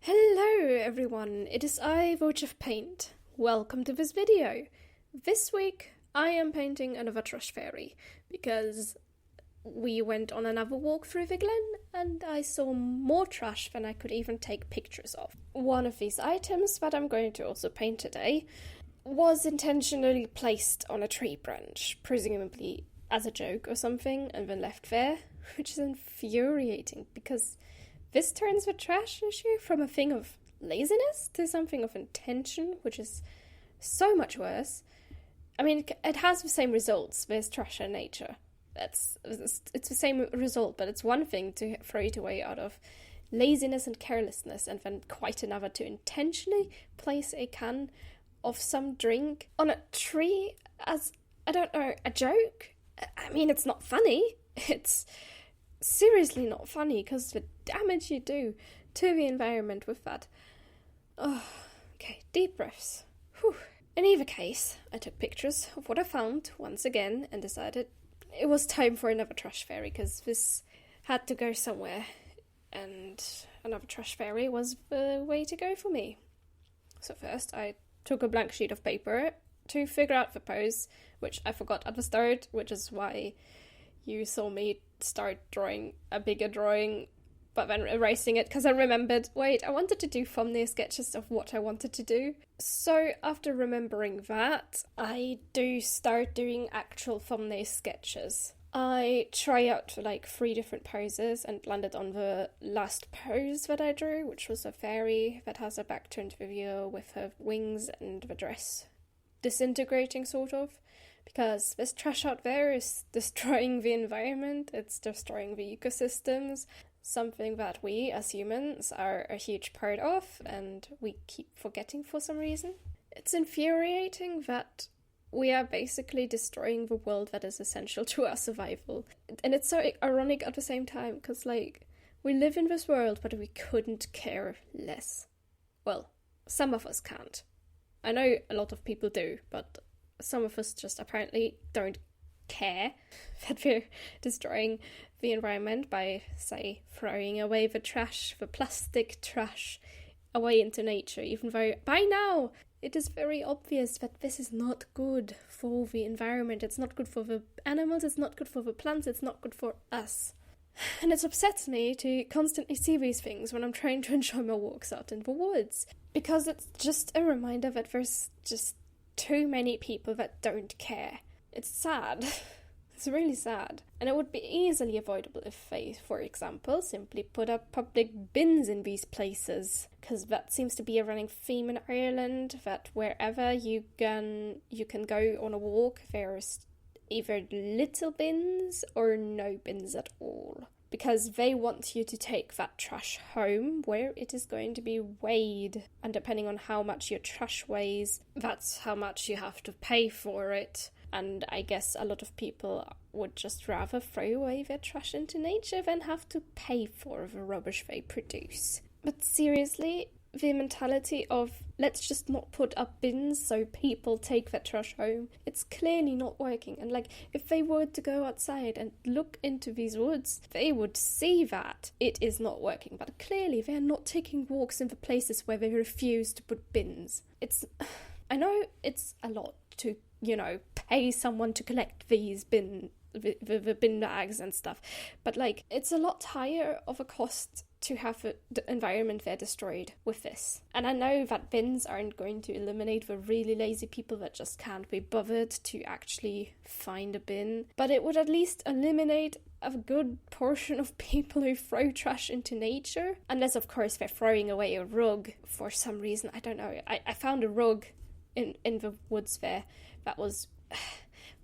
Hello everyone, it is I, Voice of Paint. Welcome to this video. This week I am painting another trash fairy because we went on another walk through the glen and I saw more trash than I could even take pictures of. One of these items that I'm going to also paint today was intentionally placed on a tree branch, presumably as a joke or something, and then left there, which is infuriating because this turns the trash issue from a thing of laziness to something of intention, which is so much worse. I mean, it has the same results with trash in nature. It's the same result, but it's one thing to throw it away out of laziness and carelessness, and then quite another to intentionally place a can of some drink on a tree as, I don't know, a joke. I mean, it's not funny. It's seriously not funny because the damage you do to the environment with that. Oh, okay, deep breaths. Whew. In either case, I took pictures of what I found once again and decided it was time for another trash fairy because this had to go somewhere and another trash fairy was the way to go for me. So first I took a blank sheet of paper to figure out the pose, which I forgot at the start, which is why you saw me start drawing a bigger drawing, but then erasing it because I remembered, wait, I wanted to do thumbnail sketches of what I wanted to do. So after remembering that, I do start doing actual thumbnail sketches. I try out like 3 different poses and landed on the last pose that I drew, which was a fairy that has her back turned to the viewer with her wings and the dress disintegrating sort of. Because this trash out there is destroying the environment, it's destroying the ecosystems, something that we as humans are a huge part of and we keep forgetting for some reason. It's infuriating that we are basically destroying the world that is essential to our survival. And it's so ironic at the same time, because like, we live in this world but we couldn't care less. Well, some of us can't. I know a lot of people do, but some of us just apparently don't care that we're destroying the environment by, say, throwing away the trash, the plastic trash, away into nature, even though by now it is very obvious that this is not good for the environment, it's not good for the animals, it's not good for the plants, it's not good for us. And it upsets me to constantly see these things when I'm trying to enjoy my walks out in the woods, because it's just a reminder that there's just too many people that don't care. It's sad. It's really sad. And it would be easily avoidable if they, for example, simply put up public bins in these places. Because that seems to be a running theme in Ireland, that wherever you can go on a walk, there's either little bins or no bins at all. Because they want you to take that trash home where it is going to be weighed. And depending on how much your trash weighs, that's how much you have to pay for it. And I guess a lot of people would just rather throw away their trash into nature than have to pay for the rubbish they produce. But seriously, the mentality of let's just not put up bins so people take their trash home, it's clearly not working. And like, if they were to go outside and look into these woods, they would see that it is not working. But clearly they're not taking walks in the places where they refuse to put bins. I know it's a lot to, pay someone to collect these the bin bags and stuff, but like, it's a lot higher of a cost to have the environment there destroyed with this. And I know that bins aren't going to eliminate the really lazy people that just can't be bothered to actually find a bin, but it would at least eliminate a good portion of people who throw trash into nature. Unless, of course, they're throwing away a rug for some reason. I don't know. I found a rug in the woods there that was...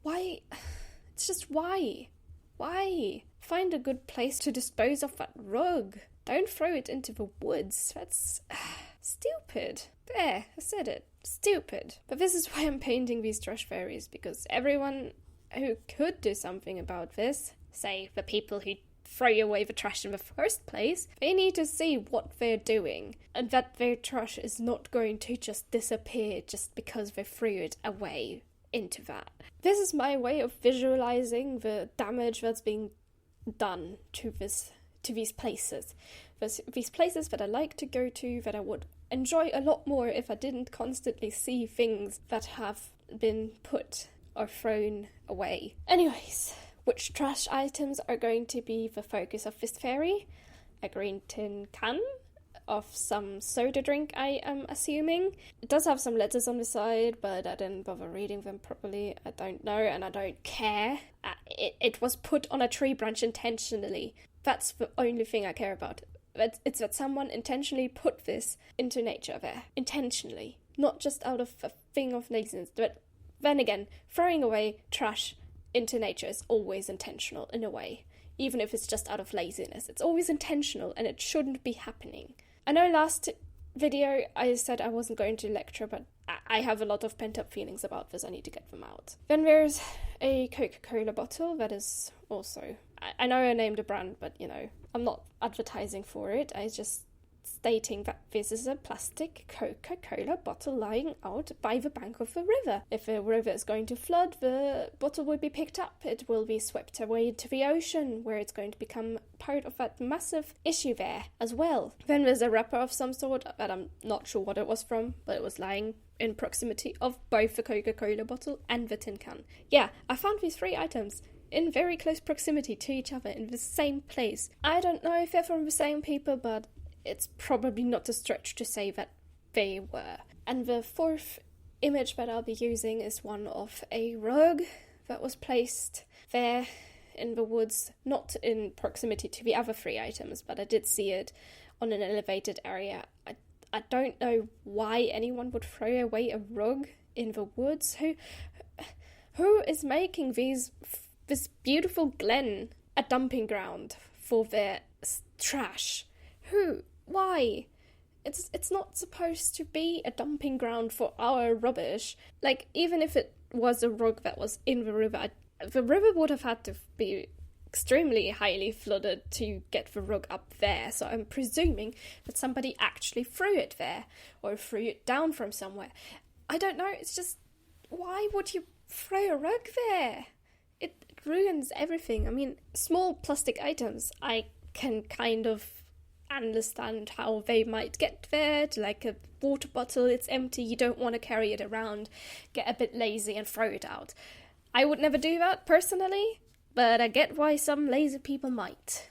Why? It's just why? Why? Find a good place to dispose of that rug. Don't throw it into the woods. That's stupid. There, I said it. Stupid. But this is why I'm painting these trash fairies, because everyone who could do something about this, say the people who throw away the trash in the first place, they need to see what they're doing, and that their trash is not going to just disappear just because they threw it away into that. This is my way of visualizing the damage that's being done to this to these places. There's these places that I like to go to that I would enjoy a lot more if I didn't constantly see things that have been put or thrown away. Anyways, which trash items are going to be the focus of this fairy? A green tin can of some soda drink, I am assuming. It does have some letters on the side, but I didn't bother reading them properly. I don't know, and I don't care. It was put on a tree branch intentionally. That's the only thing I care about. It's that someone intentionally put this into nature there. Intentionally. Not just out of a thing of laziness. But then again, throwing away trash into nature is always intentional in a way. Even if it's just out of laziness. It's always intentional, and it shouldn't be happening. I know last video I said I wasn't going to lecture, but I have a lot of pent-up feelings about this. I need to get them out. Then there's a Coca-Cola bottle that is also... I know I named a brand, but, you know, I'm not advertising for it. I just stating that this is a plastic Coca-Cola bottle lying out by the bank of the river. If the river is going to flood, the bottle will be picked up. It will be swept away to the ocean, where it's going to become part of that massive issue there as well. Then there's a wrapper of some sort that I'm not sure what it was from, but it was lying in proximity of both the Coca-Cola bottle and the tin can. Yeah, I found these 3 items in very close proximity to each other in the same place. I don't know if they're from the same people, but it's probably not a stretch to say that they were. And the 4th image that I'll be using is one of a rug that was placed there in the woods, not in proximity to the other 3 items, but I did see it on an elevated area. I don't know why anyone would throw away a rug in the woods. Who is making this beautiful glen a dumping ground for their trash? Who? Why? It's not supposed to be a dumping ground for our rubbish. Like, even if it was a rug that was in the river, the river would have had to be extremely highly flooded to get the rug up there. So I'm presuming that somebody actually threw it there or threw it down from somewhere. I don't know. It's just, why would you throw a rug there? It ruins everything. I mean, small plastic items, I can kind of understand how they might get there, like a water bottle, it's empty, you don't want to carry it around, get a bit lazy and throw it out. I would never do that personally, but I get why some lazy people might.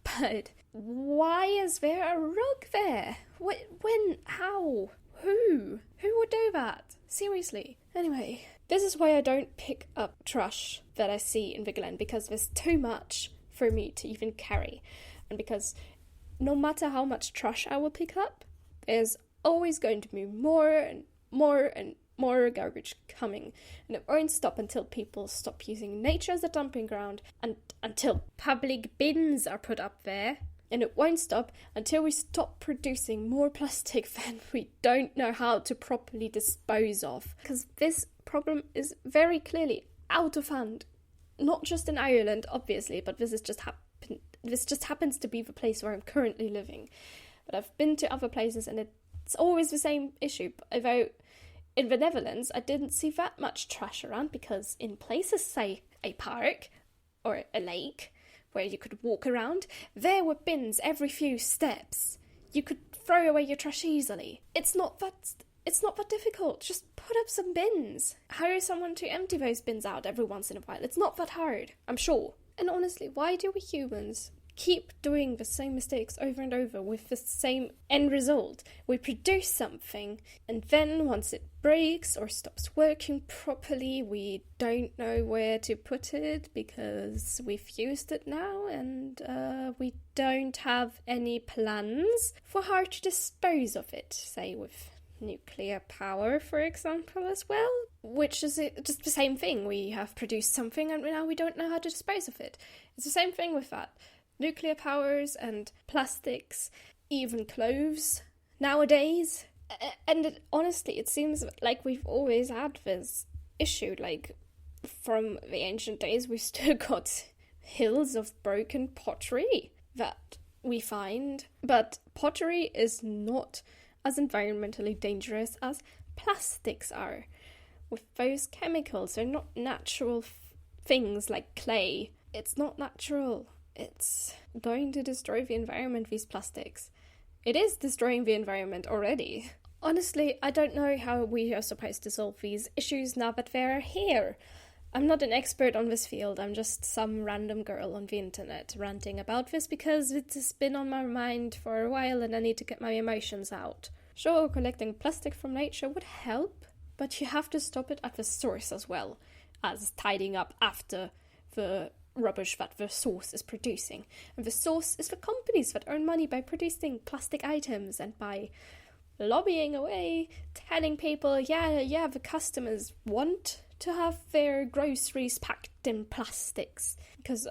But why is there a rug there? When? How? Who would do that? Seriously. Anyway, this is why I don't pick up trash that I see in the glen, because there's too much for me to even carry. And because no matter how much trash I will pick up, there's always going to be more and more and more garbage coming. And it won't stop until people stop using nature as a dumping ground and until public bins are put up there. And it won't stop until we stop producing more plastic than we don't know how to properly dispose of. Because this problem is very clearly out of hand. Not just in Ireland, obviously, but this just happens to be the place where I'm currently living. But I've been to other places and it's always the same issue. Although in the Netherlands, I didn't see that much trash around, because in places, say, a park or a lake where you could walk around, there were bins every few steps. You could throw away your trash easily. It's not that difficult. Just put up some bins. Hire someone to empty those bins out every once in a while. It's not that hard, I'm sure. And honestly, why do we humans keep doing the same mistakes over and over with the same end result? We produce something, and then once it breaks or stops working properly, we don't know where to put it because we've used it now, and we don't have any plans for how to dispose of it, say with nuclear power, for example, as well, which is just the same thing. We have produced something and now we don't know how to dispose of it. It's the same thing with that. Nuclear powers and plastics, even clothes nowadays. And honestly, it seems like we've always had this issue. Like, from the ancient days, we've still got hills of broken pottery that we find. But pottery is not as environmentally dangerous as plastics are. With those chemicals, they're not natural things like clay. It's not natural. it's going to destroy the environment, these plastics. It is destroying the environment already. Honestly, I don't know how we are supposed to solve these issues now that they're here. I'm not an expert on this field, I'm just some random girl on the internet ranting about this because it's been on my mind for a while and I need to get my emotions out. Sure, collecting plastic from nature would help, but you have to stop it at the source as well as tidying up after the rubbish that the source is producing. And the source is the companies that earn money by producing plastic items and by lobbying away, telling people, yeah, the customers want to have their groceries packed in plastics. Because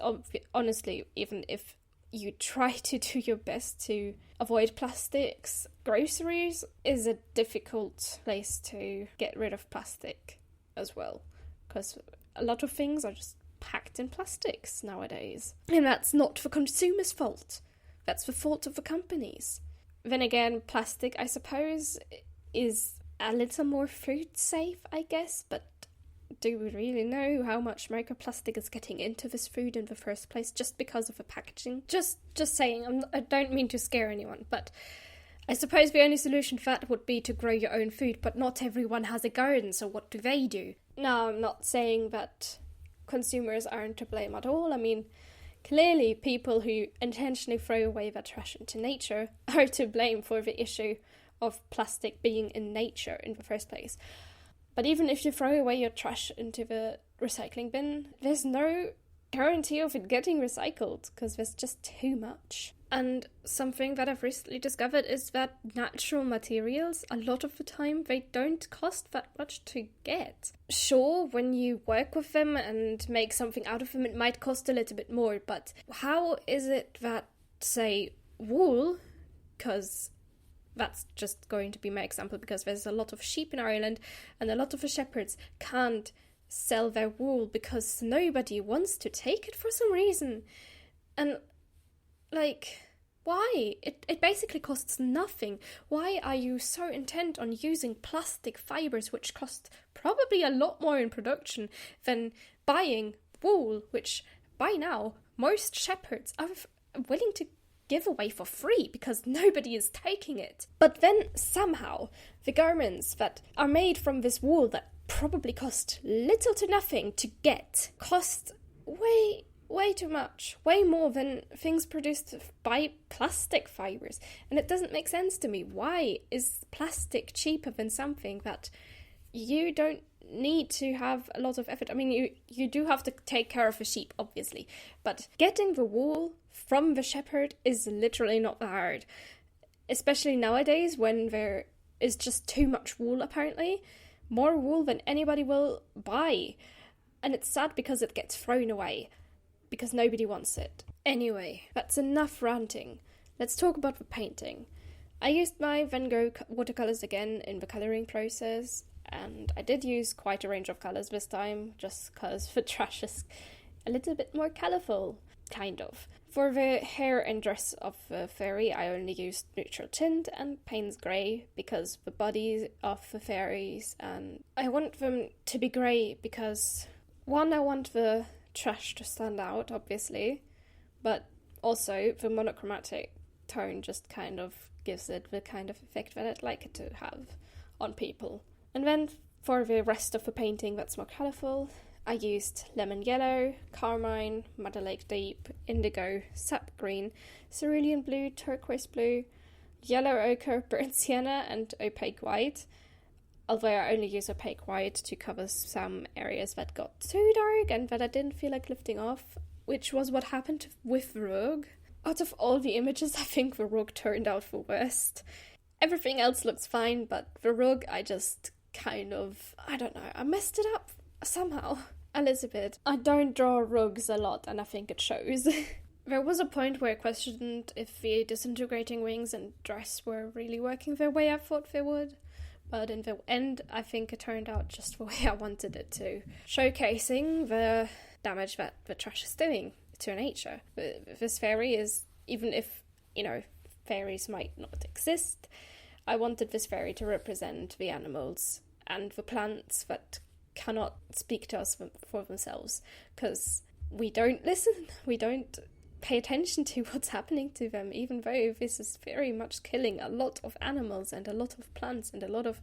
honestly, even if you try to do your best to avoid plastics, groceries is a difficult place to get rid of plastic as well. Because a lot of things are just packed in plastics nowadays. And that's not the consumer's fault. That's the fault of the companies. Then again, plastic, I suppose, is a little more food safe, I guess, but do we really know how much microplastic is getting into this food in the first place just because of the packaging? Just saying, I don't mean to scare anyone, but I suppose the only solution to that would be to grow your own food, but not everyone has a garden, so what do they do? Now, I'm not saying that consumers aren't to blame at all. I mean, clearly people who intentionally throw away their trash into nature are to blame for the issue of plastic being in nature in the first place. But even if you throw away your trash into the recycling bin, there's no guarantee of it getting recycled because there's just too much. And something that I've recently discovered is that natural materials, a lot of the time, they don't cost that much to get. Sure, when you work with them and make something out of them, it might cost a little bit more, but how is it that, say, wool, because that's just going to be my example, because there's a lot of sheep in Ireland, and a lot of the shepherds can't sell their wool because nobody wants to take it for some reason. And why? It basically costs nothing. Why are you so intent on using plastic fibres, which cost probably a lot more in production than buying wool, which by now most shepherds are willing to give away for free because nobody is taking it? But then somehow the garments that are made from this wool that probably cost little to nothing to get cost way too much, way more than things produced by plastic fibres. And it doesn't make sense to me. Why is plastic cheaper than something that you don't need to have a lot of effort? I mean, you do have to take care of the sheep, obviously, but getting the wool from the shepherd is literally not that hard, especially nowadays when there is just too much wool, apparently. More wool than anybody will buy. And it's sad because it gets thrown away because nobody wants it. Anyway, that's enough ranting. Let's talk about the painting. I used my Van Gogh watercolours again in the colouring process, and I did use quite a range of colours this time, just because the trash is a little bit more colourful, kind of. For the hair and dress of the fairy, I only used neutral tint and Payne's grey, because the bodies of the fairies, and I want them to be grey because, one, I want the trash to stand out, obviously, but also the monochromatic tone just kind of gives it the kind of effect that I'd like it to have on people. And then for the rest of the painting that's more colourful, I used lemon yellow, carmine, Madder Lake Deep, indigo, sap green, cerulean blue, turquoise blue, yellow ochre, burnt sienna, and opaque white. Although I only use opaque white to cover some areas that got too dark and that I didn't feel like lifting off, which was what happened with the rug. Out of all the images, I think the rug turned out the worst. Everything else looks fine, but the rug, I just kind of, I don't know, I messed it up somehow. A little bit. I don't draw rugs a lot, and I think it shows. There was a point where I questioned if the disintegrating wings and dress were really working the way I thought they would. But in the end, I think it turned out just the way I wanted it to. Showcasing the damage that the trash is doing to nature. This fairy is, even if, fairies might not exist, I wanted this fairy to represent the animals and the plants that cannot speak to us for themselves. Because we don't listen, we don't pay attention to what's happening to them, even though this is very much killing a lot of animals and a lot of plants and a lot of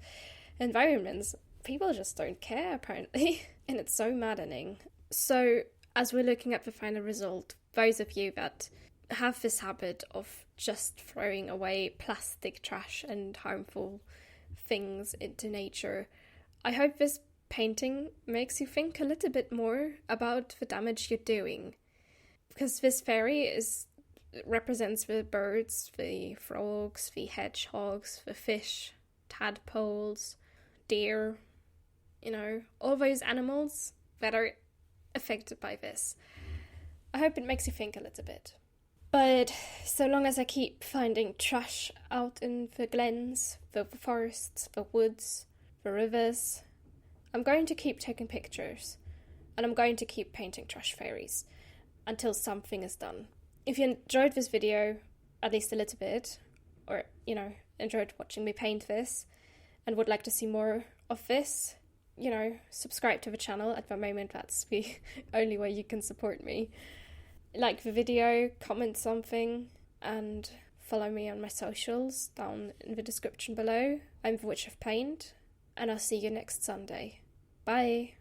environments. People just don't care, apparently, and it's so maddening. So, as we're looking at the final result, those of you that have this habit of just throwing away plastic trash and harmful things into nature, I hope this painting makes you think a little bit more about the damage you're doing. Because this fairy represents the birds, the frogs, the hedgehogs, the fish, tadpoles, deer, all those animals that are affected by this. I hope it makes you think a little bit. But so long as I keep finding trash out in the glens, the forests, the woods, the rivers, I'm going to keep taking pictures, and I'm going to keep painting trash fairies until something is done. If you enjoyed this video, at least a little bit, or, enjoyed watching me paint this, and would like to see more of this, subscribe to the channel. At the moment, that's the only way you can support me. Like the video, comment something, and follow me on my socials down in the description below. I'm the Witch of Paint, and I'll see you next Sunday. Bye!